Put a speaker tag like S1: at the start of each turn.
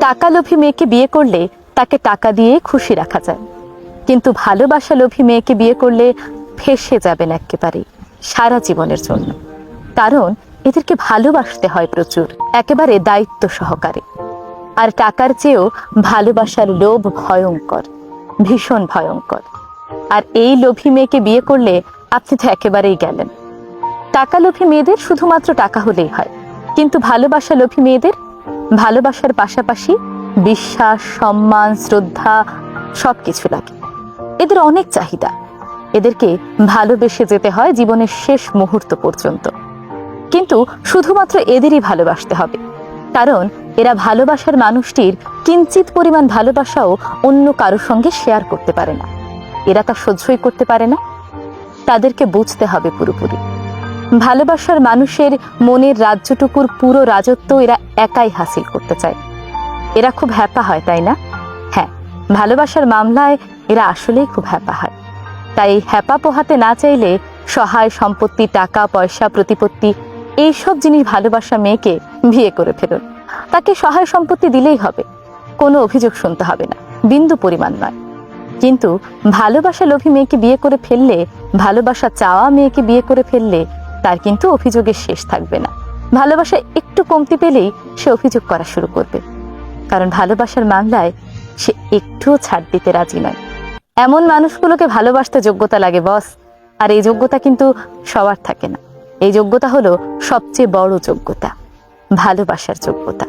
S1: টাকা লোভী মেয়েকে বিয়ে করলে তাকে টাকা দিয়ে খুশি রাখা যায়, কিন্তু ভালোবাসা লোভী মেয়েকে বিয়ে করলে ফেঁসে যাবেন একেবারে সারা জীবনের জন্য। কারণ এদেরকে ভালোবাসতে হয় প্রচুর, একেবারে দায়িত্ব সহকারে। আর টাকার চেয়েও ভালোবাসার লোভ ভয়ঙ্কর, ভীষণ ভয়ঙ্কর। আর এই লোভী মেয়েকে বিয়ে করলে আপনি তো একেবারেই গেলেন। টাকা লোভী মেয়েদের শুধুমাত্র টাকা হলেই হয়, কিন্তু ভালোবাসা লোভী মেয়েদের ভালোবাসার পাশাপাশি বিশ্বাস, সম্মান, শ্রদ্ধা সবকিছু লাগে। এদের অনেক চাহিদা। এদেরকে ভালোবেসে যেতে হয় জীবনের শেষ মুহূর্ত পর্যন্ত। কিন্তু শুধুমাত্র এদেরই ভালোবাসতে হবে, কারণ এরা ভালোবাসার মানুষটির কিঞ্চিত পরিমাণ ভালোবাসাও অন্য কারোর সঙ্গে শেয়ার করতে পারে না। এরা তা সহ্যই করতে পারে না। তাদেরকে বুঝতে হবে পুরোপুরি ভালোবাসার মানুষের মনের রাজ্যটুকুর পুরো রাজত্ব এরা একাই হাসিল করতে চায়। এরা খুব হ্যাপা হয়, তাই না? হ্যাঁ, ভালোবাসার মামলায় এরা আসলেই খুব হ্যাপা হয়। তাই হ্যাপা পোহাতে না চাইলে সহায় সম্পত্তি, টাকা পয়সা, প্রতিপত্তি এইসব জিনিস ভালোবাসা মেয়েকে বিয়ে করে ফেলুন। তাকে সহায় সম্পত্তি দিলেই হবে, কোনো অভিযোগ শুনতে হবে না, বিন্দু পরিমাণ নয়। কিন্তু ভালোবাসা লোভী মেয়েকে বিয়ে করে ফেললে, ভালোবাসা চাওয়া মেয়েকে বিয়ে করে ফেললে তার কিন্তু অভিযোগের শেষ থাকবে না। ভালোবাসা একটু কমতি পেলেই সে অভিযোগ করা শুরু করবে, কারণ ভালোবাসার মামলায় সে একটুও ছাড় দিতে রাজি নয়। এমন মানুষগুলোকে ভালোবাসতে যোগ্যতা লাগে বস, আর এই যোগ্যতা কিন্তু সবার থাকে না। এই যোগ্যতা হলো সবচেয়ে বড় যোগ্যতা, ভালোবাসার যোগ্যতা।